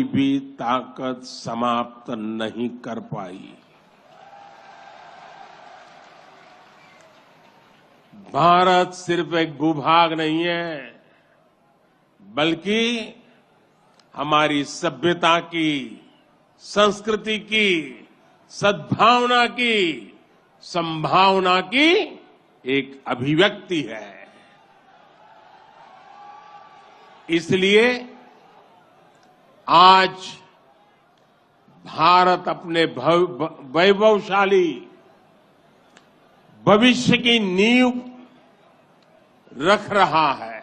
भी ताकत समाप्त नहीं कर पाई। भारत सिर्फ एक भूभाग नहीं है, बल्कि हमारी सभ्यता की, संस्कृति की, सद्भावना की, संभावना की एक अभिव्यक्ति है। इसलिए आज भारत अपने वैभवशाली भविष्य की नींव रख रहा है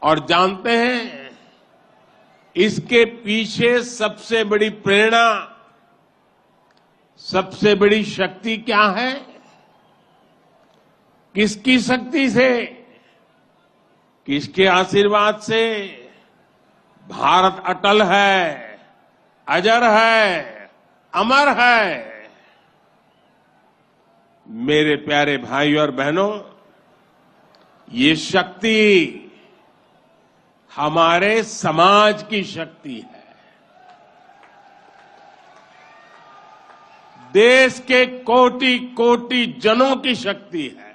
और जानते हैं इसके पीछे सबसे बड़ी प्रेरणा, सबसे बड़ी शक्ति क्या है? किसकी शक्ति से, किसके आशीर्वाद से? भारत अटल है, अजर है, अमर है। मेरे प्यारे भाइयों और बहनों, ये शक्ति हमारे समाज की शक्ति है। देश के कोटि कोटि जनों की शक्ति है।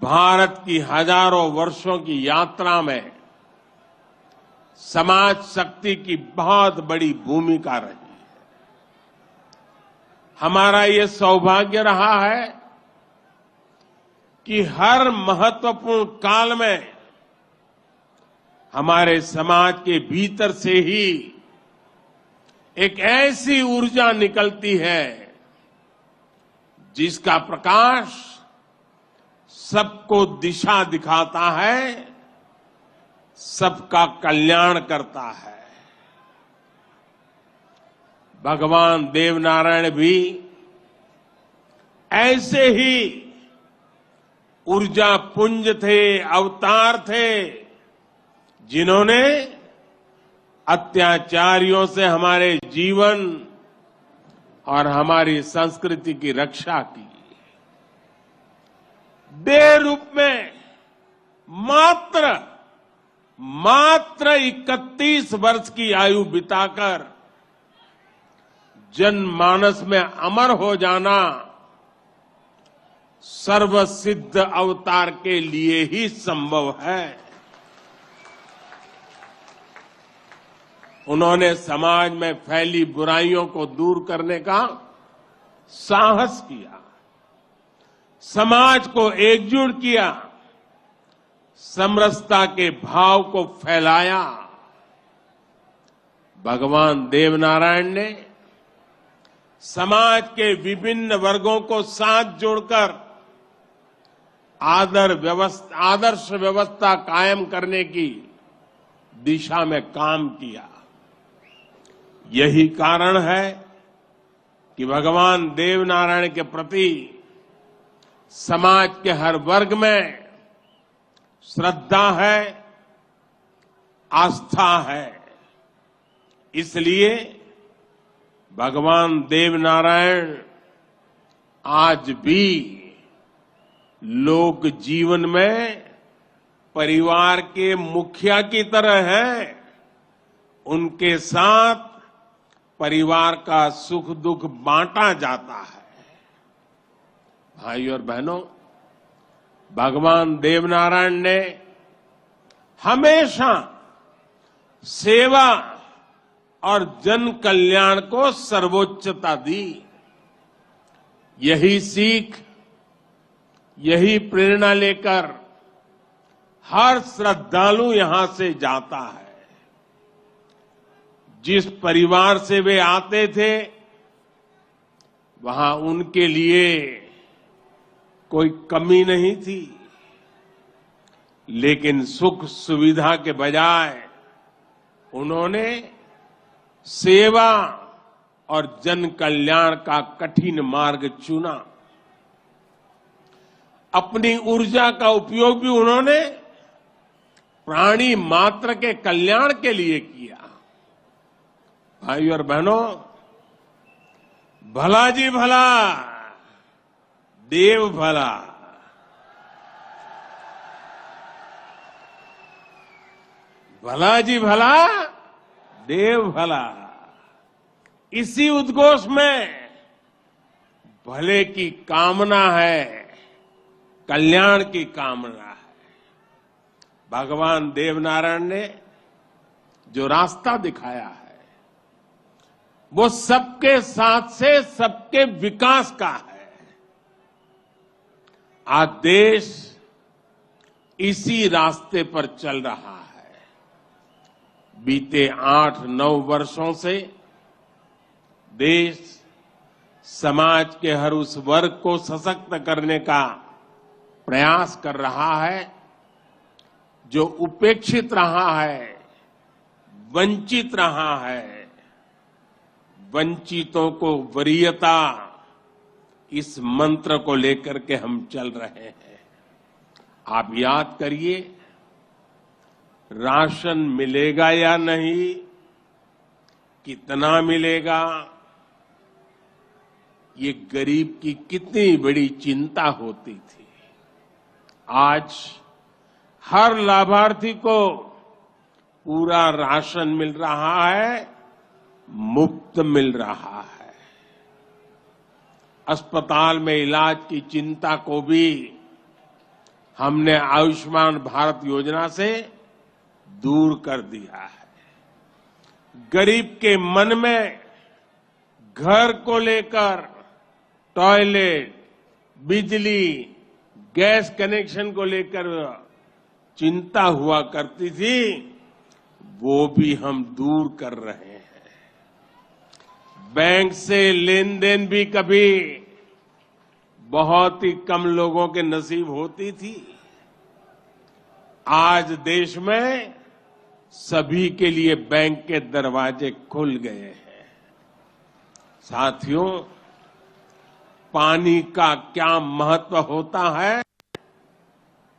भारत की हजारों वर्षों की यात्रा में समाज शक्ति की बहुत बड़ी भूमिका रही है। हमारा ये सौभाग्य रहा है कि हर महत्वपूर्ण काल में हमारे समाज के भीतर से ही एक ऐसी ऊर्जा निकलती है जिसका प्रकाश सबको दिशा दिखाता है, सबका कल्याण करता है। भगवान देवनारायण भी ऐसे ही ऊर्जा पुंज थे, अवतार थे, जिन्होंने अत्याचारियों से हमारे जीवन और हमारी संस्कृति की रक्षा की। देह रूप में मात्र 31 वर्ष की आयु बिताकर जनमानस में अमर हो जाना सर्वसिद्ध अवतार के लिए ही संभव है। उन्होंने समाज में फैली बुराइयों को दूर करने का साहस किया, समाज को एकजुट किया, समरसता के भाव को फैलाया। भगवान देवनारायण ने समाज के विभिन्न वर्गों को साथ जोड़कर आदर्श व्यवस्था कायम करने की दिशा में काम किया। यही कारण है कि भगवान देवनारायण के प्रति समाज के हर वर्ग में श्रद्धा है, आस्था है। इसलिए भगवान देवनारायण आज भी लोक जीवन में परिवार के मुखिया की तरह हैं। उनके साथ परिवार का सुख दुख बांटा जाता है। भाइयों और बहनों, भगवान देवनारायण ने हमेशा सेवा और जन कल्याण को सर्वोच्चता दी। यही सीख, यही प्रेरणा लेकर हर श्रद्धालु यहां से जाता है। जिस परिवार से वे आते थे, वहां उनके लिए कोई कमी नहीं थी, लेकिन सुख सुविधा के बजाय उन्होंने सेवा और जन कल्याण का कठिन मार्ग चुना। अपनी ऊर्जा का उपयोग भी उन्होंने प्राणी मात्र के कल्याण के लिए किया। भाइयों और बहनों, भला जी भला, देव भला। भला जी भला, देव भला। इसी उद्घोष में भले की कामना है, कल्याण की कामना है। भगवान देवनारायण ने जो रास्ता दिखाया है वो सबके साथ से सबके विकास का है। आज देश इसी रास्ते पर चल रहा है। बीते 8-9 वर्षों से देश समाज के हर उस वर्ग को सशक्त करने का प्रयास कर रहा है जो उपेक्षित रहा है, वंचित रहा है। वंचितों को वरीयता, इस मंत्र को लेकर के हम चल रहे हैं। आप याद करिए, राशन मिलेगा या नहीं, कितना मिलेगा, ये गरीब की कितनी बड़ी चिंता होती थी। आज हर लाभार्थी को पूरा राशन मिल रहा है, मुफ्त मिल रहा है। अस्पताल में इलाज की चिंता को भी हमने आयुष्मान भारत योजना से दूर कर दिया है। गरीब के मन में घर को लेकर टॉयलेट, बिजली, गैस कनेक्शन को लेकर चिंता हुआ करती थी, वो भी हम दूर कर रहे हैं। बैंक से लेन देन भी कभी बहुत ही कम लोगों के नसीब होती थी। आज देश में सभी के लिए बैंक के दरवाजे खुल गए हैं। साथियों, पानी का क्या महत्व होता है,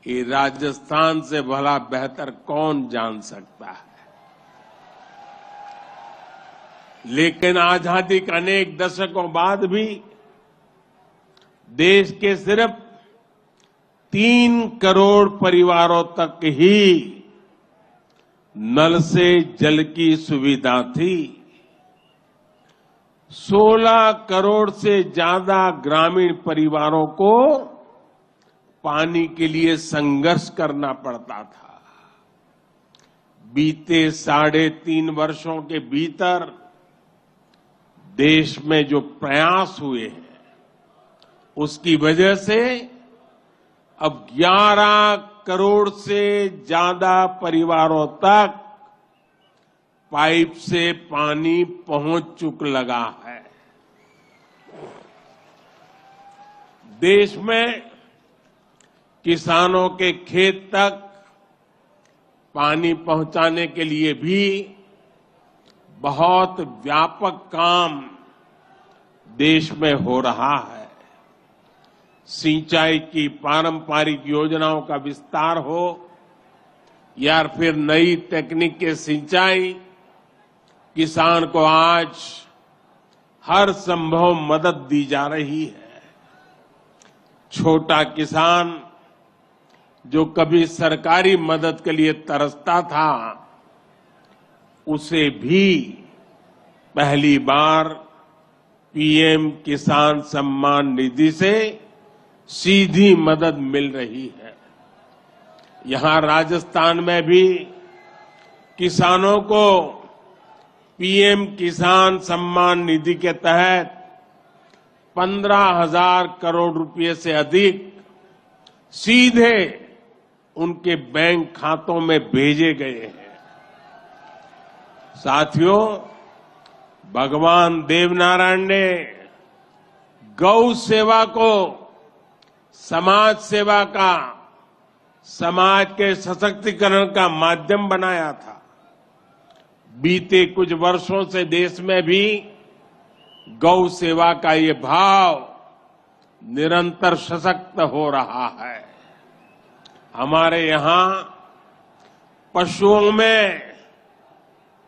ये राजस्थान से भला बेहतर कौन जान सकता है। लेकिन आजादी के अनेक दशकों बाद भी देश के सिर्फ 3 करोड़ परिवारों तक ही नल से जल की सुविधा थी। 16 करोड़ से ज्यादा ग्रामीण परिवारों को पानी के लिए संघर्ष करना पड़ता था। बीते 3.5 वर्षों के भीतर देश में जो प्रयास हुए हैं, उसकी वजह से अब 11 करोड़ से ज्यादा परिवारों तक पाइप से पानी पहुंच चुक लगा है। देश में किसानों के खेत तक पानी पहुंचाने के लिए भी बहुत व्यापक काम देश में हो रहा है। सिंचाई की पारंपरिक योजनाओं का विस्तार हो या फिर नई तकनीक के सिंचाई, किसान को आज हर संभव मदद दी जा रही है। छोटा किसान जो कभी सरकारी मदद के लिए तरसता था, उसे भी पहली बार पीएम किसान सम्मान निधि से सीधी मदद मिल रही है। यहां राजस्थान में भी किसानों को पीएम किसान सम्मान निधि के तहत 15,000 करोड़ रुपए से अधिक सीधे उनके बैंक खातों में भेजे गए हैं। साथियों, भगवान देवनारायण ने गौ सेवा को समाज सेवा का, समाज के सशक्तिकरण का माध्यम बनाया था। बीते कुछ वर्षों से देश में भी गौ सेवा का ये भाव निरंतर सशक्त हो रहा है। हमारे यहां पशुओं में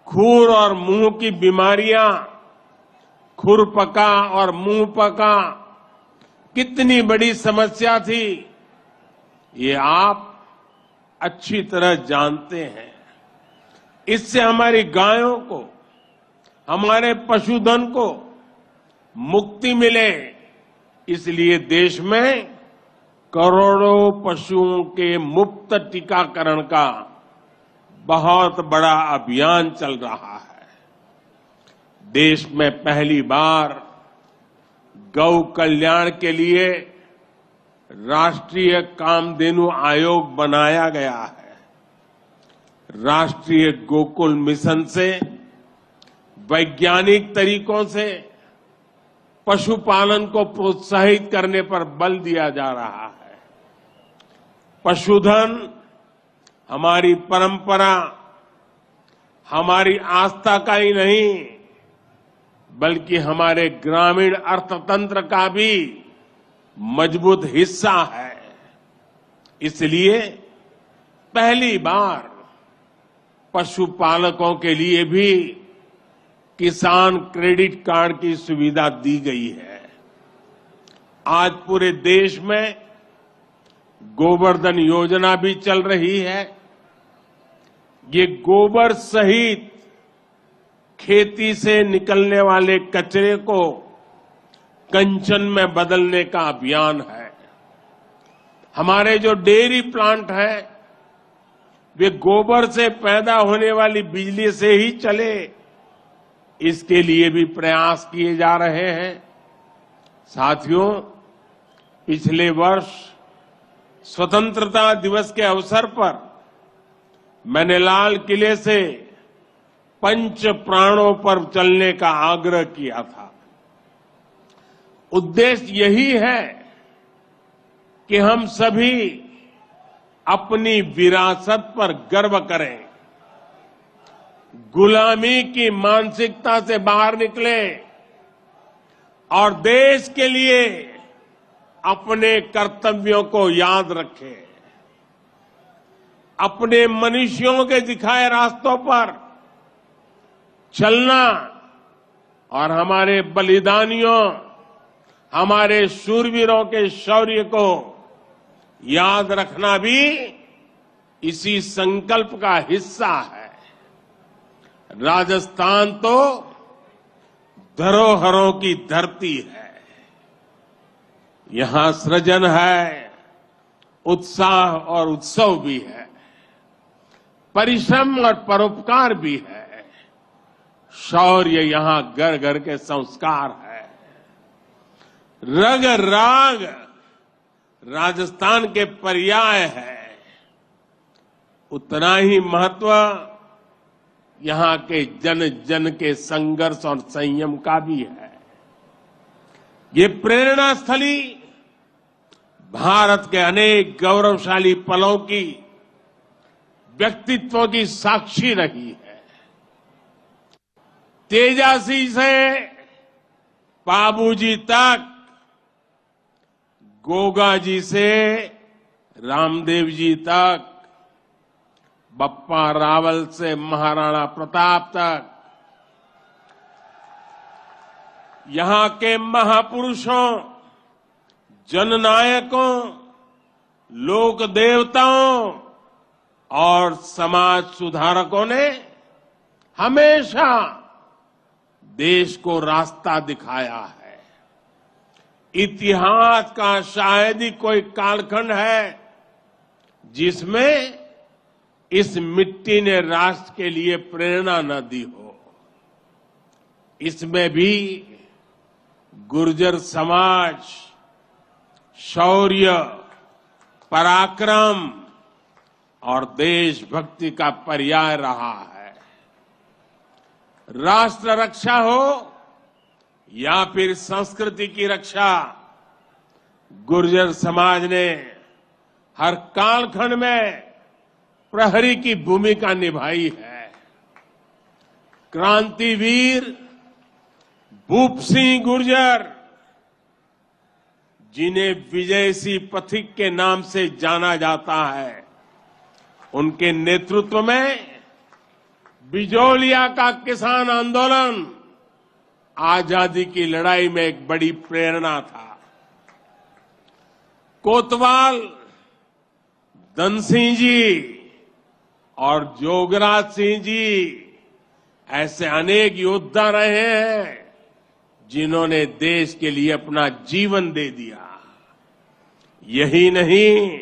खुर और मुंह की बीमारियां, खुरपका और मुंहपका कितनी बड़ी समस्या थी, ये आप अच्छी तरह जानते हैं। इससे हमारी गायों को, हमारे पशुधन को मुक्ति मिले, इसलिए देश में करोड़ों पशुओं के मुफ्त टीकाकरण का बहुत बड़ा अभियान चल रहा है। देश में पहली बार गौ कल्याण के लिए राष्ट्रीय कामधेनु आयोग बनाया गया है। राष्ट्रीय गोकुल मिशन से वैज्ञानिक तरीकों से पशुपालन को प्रोत्साहित करने पर बल दिया जा रहा है। पशुधन हमारी परंपरा, हमारी आस्था का ही नहीं, बल्कि हमारे ग्रामीण अर्थतंत्र का भी मजबूत हिस्सा है। इसलिए पहली बार पशुपालकों के लिए भी किसान क्रेडिट कार्ड की सुविधा दी गई है। आज पूरे देश में गोवर्धन योजना भी चल रही है। ये गोबर सहित खेती से निकलने वाले कचरे को कंचन में बदलने का अभियान है। हमारे जो डेयरी प्लांट है वे गोबर से पैदा होने वाली बिजली से ही चले, इसके लिए भी प्रयास किए जा रहे हैं। साथियों, पिछले वर्ष स्वतंत्रता दिवस के अवसर पर मैंने लाल किले से पंच प्राणों पर चलने का आग्रह किया था। उद्देश्य यही है कि हम सभी अपनी विरासत पर गर्व करें, गुलामी की मानसिकता से बाहर निकले और देश के लिए अपने कर्तव्यों को याद रखें। अपने मनुष्यों के दिखाए रास्तों पर चलना और हमारे बलिदानियों, हमारे शूरवीरों के शौर्य को याद रखना भी इसी संकल्प का हिस्सा है। राजस्थान तो धरोहरों की धरती है। यहां सृजन है, उत्साह और उत्सव भी है, परिश्रम और परोपकार भी है, शौर्य यहां घर घर के संस्कार है। रग राग राजस्थान के पर्याय है। उतना ही महत्व यहां के जन जन के संघर्ष और संयम का भी है। ये प्रेरणा स्थली भारत के अनेक गौरवशाली पलों की, व्यक्तित्वों की साक्षी रही है। तेजासी से बाबूजी तक, गोगा जी से रामदेव जी तक, बप्पा रावल से महाराणा प्रताप तक, यहां के महापुरुषों, जननायकों, लोक देवताओं और समाज सुधारकों ने हमेशा देश को रास्ता दिखाया है। इतिहास का शायद ही कोई कालखंड है जिसमें इस मिट्टी ने राष्ट्र के लिए प्रेरणा न दी हो। इसमें भी गुर्जर समाज शौर्य, पराक्रम और देशभक्ति का पर्याय रहा है। राष्ट्र रक्षा हो या फिर संस्कृति की रक्षा, गुर्जर समाज ने हर कालखंड में प्रहरी की भूमिका निभाई है। क्रांतिवीर भूप सिंह गुर्जर, जिन्हें विजय सिंह पथिक के नाम से जाना जाता है, उनके नेतृत्व में बिजोलिया का किसान आंदोलन आजादी की लड़ाई में एक बड़ी प्रेरणा था। कोतवाल धनसिंह जी और जोगराज सिंह जी ऐसे अनेक योद्धा रहे हैं जिन्होंने देश के लिए अपना जीवन दे दिया। यही नहीं,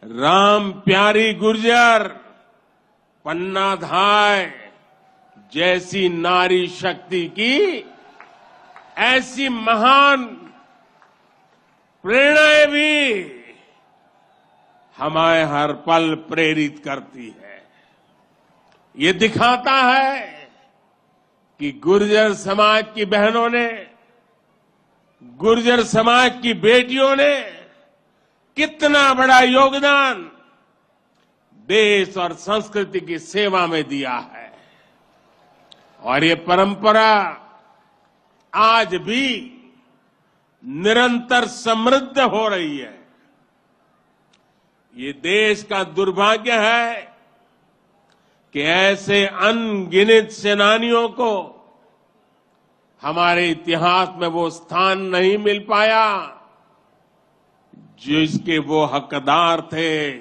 राम प्यारी गुर्जर, पन्ना धाय जैसी नारी शक्ति की ऐसी महान प्रेरणाएं भी हमें हर पल प्रेरित करती है। ये दिखाता है कि गुर्जर समाज की बहनों ने, गुर्जर समाज की बेटियों ने कितना बड़ा योगदान देश और संस्कृति की सेवा में दिया है। और ये परंपरा आज भी निरंतर समृद्ध हो रही है। ये देश का दुर्भाग्य है कि ऐसे अनगिनत सेनानियों को हमारे इतिहास में वो स्थान नहीं मिल पाया जिसके वो हकदार थे,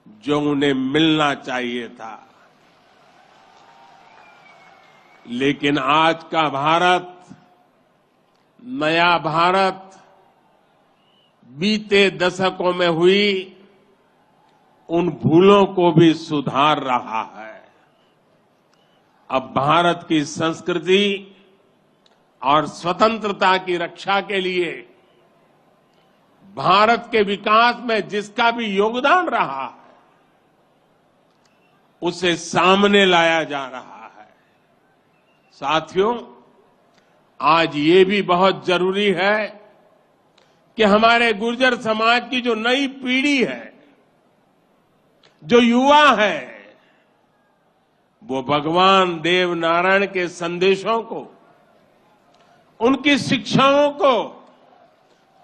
जो उन्हें मिलना चाहिए था। लेकिन आज का भारत, नया भारत, बीते दशकों में हुई उन भूलों को भी सुधार रहा है। अब भारत की संस्कृति और स्वतंत्रता की रक्षा के लिए भारत के विकास में जिसका भी योगदान रहा है उसे सामने लाया जा रहा है। साथियों, आज ये भी बहुत जरूरी है कि हमारे गुर्जर समाज की जो नई पीढ़ी है, जो युवा है, वो भगवान देव नारायण के संदेशों को, उनकी शिक्षाओं को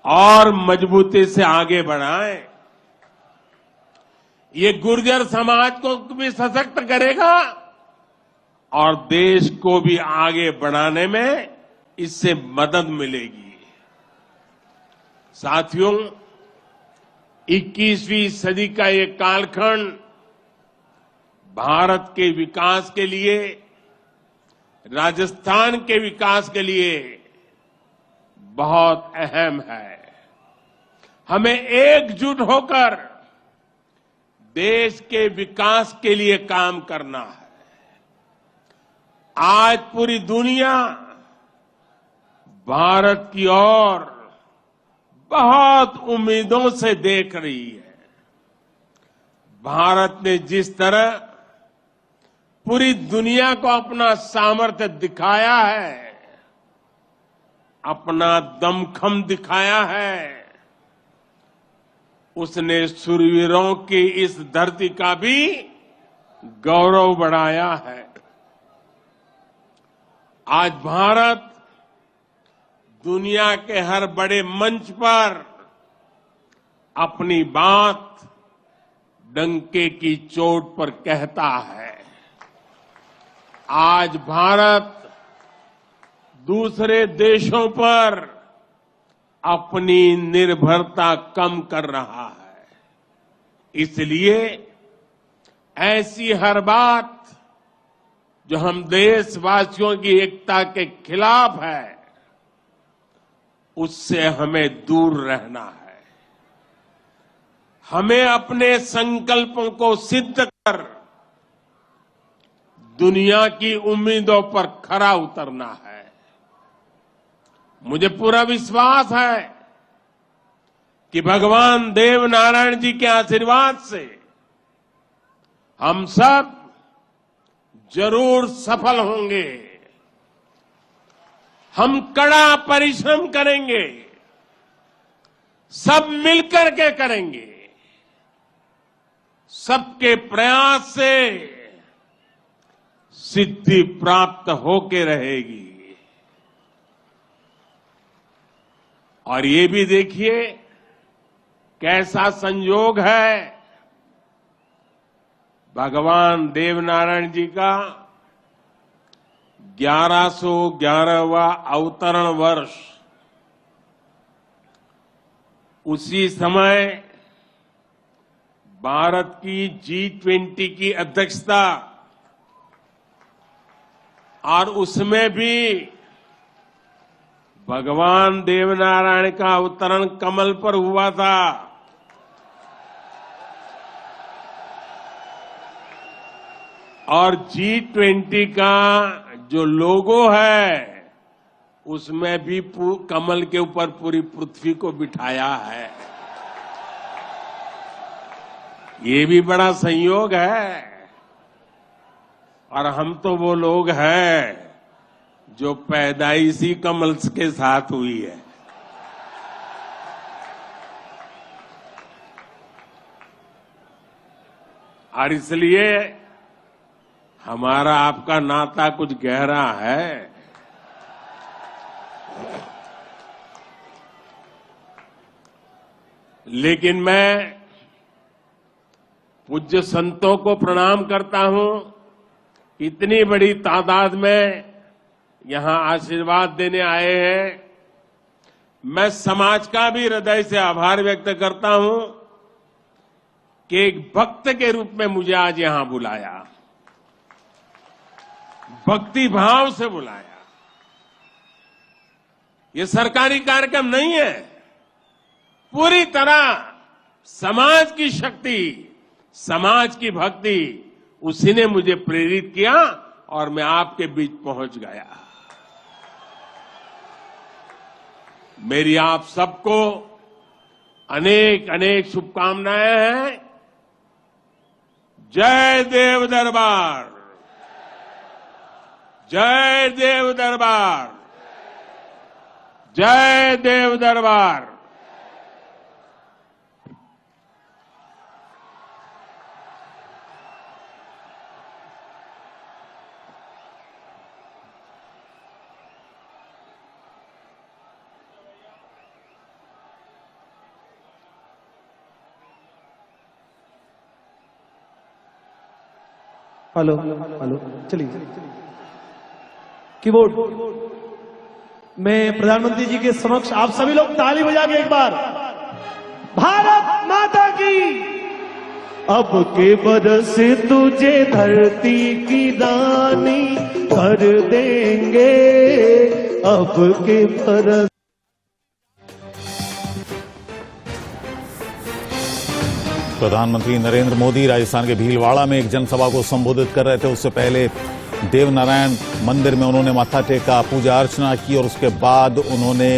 और मजबूती से आगे बढ़ाएं। ये गुर्जर समाज को भी सशक्त करेगा और देश को भी आगे बढ़ाने में इससे मदद मिलेगी। साथियों, 21वीं सदी का ये कालखंड भारत के विकास के लिए, राजस्थान के विकास के लिए बहुत अहम है। हमें एकजुट होकर देश के विकास के लिए काम करना है। आज पूरी दुनिया भारत की ओर बहुत उम्मीदों से देख रही है। भारत ने जिस तरह पूरी दुनिया को अपना सामर्थ्य दिखाया है, अपना दमखम दिखाया है, उसने शूरवीरों की इस धरती का भी गौरव बढ़ाया है। आज भारत दुनिया के हर बड़े मंच पर अपनी बात डंके की चोट पर कहता है। आज भारत दूसरे देशों पर अपनी निर्भरता कम कर रहा है। इसलिए ऐसी हर बात जो हम देशवासियों की एकता के खिलाफ है, उससे हमें दूर रहना है। हमें अपने संकल्पों को सिद्ध कर दुनिया की उम्मीदों पर खरा उतरना है। मुझे पूरा विश्वास है कि भगवान देव नारायण जी के आशीर्वाद से हम सब जरूर सफल होंगे। हम कड़ा परिश्रम करेंगे, सब मिलकर के करेंगे। सबके प्रयास से सिद्धि प्राप्त होके रहेगी। और ये भी देखिए कैसा संयोग है, भगवान देवनारायण जी का 1111वां अवतरण वर्ष। उसी समय भारत की G20 की अध्यक्षता और उसमें भी भगवान देवनारायण का अवतरण कमल पर हुआ था। और G20 का जो लोगो है उसमें भी कमल के ऊपर पूरी पृथ्वी को बिठाया है। ये भी बड़ा संयोग है। और हम तो वो लोग हैं जो पैदाइशी कमल के साथ हुई है। और इसलिए हमारा आपका नाता कुछ गहरा है। लेकिन मैं पूज्य संतों को प्रणाम करता हूं। इतनी बड़ी तादाद में यहां आशीर्वाद देने आए हैं। मैं समाज का भी हृदय से आभार व्यक्त करता हूं कि एक भक्त के रूप में मुझे आज यहां बुलाया, भक्ति भाव से बुलाया। ये सरकारी कार्यक्रम नहीं है। पूरी तरह समाज की शक्ति, समाज की भक्ति, उसी ने मुझे प्रेरित किया और मैं आपके बीच पहुंच गया। मेरी आप सबको अनेक अनेक शुभकामनाएं हैं। जय देव दरबार, जय देव दरबार, जय देव दरबार। हेलो हेलो, चलिए कीबोर्ड। मैं प्रधानमंत्री जी के समक्ष आप सभी लोग ताली बजा के एक बार भारत माता की। अब के बरस तुझे धरती की रानी कर देंगे, अब के बरस। प्रधानमंत्री नरेंद्र मोदी राजस्थान के भीलवाड़ा में एक जनसभा को संबोधित कर रहे थे। उससे पहले देवनारायण मंदिर में उन्होंने माथा टेका, पूजा अर्चना की और उसके बाद उन्होंने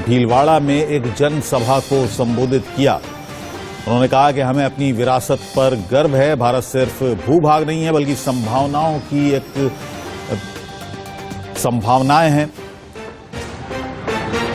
भीलवाड़ा में एक जनसभा को संबोधित किया। उन्होंने कहा कि हमें अपनी विरासत पर गर्व है। भारत सिर्फ भूभाग नहीं है बल्कि संभावनाओं की एक संभावनाएं हैं।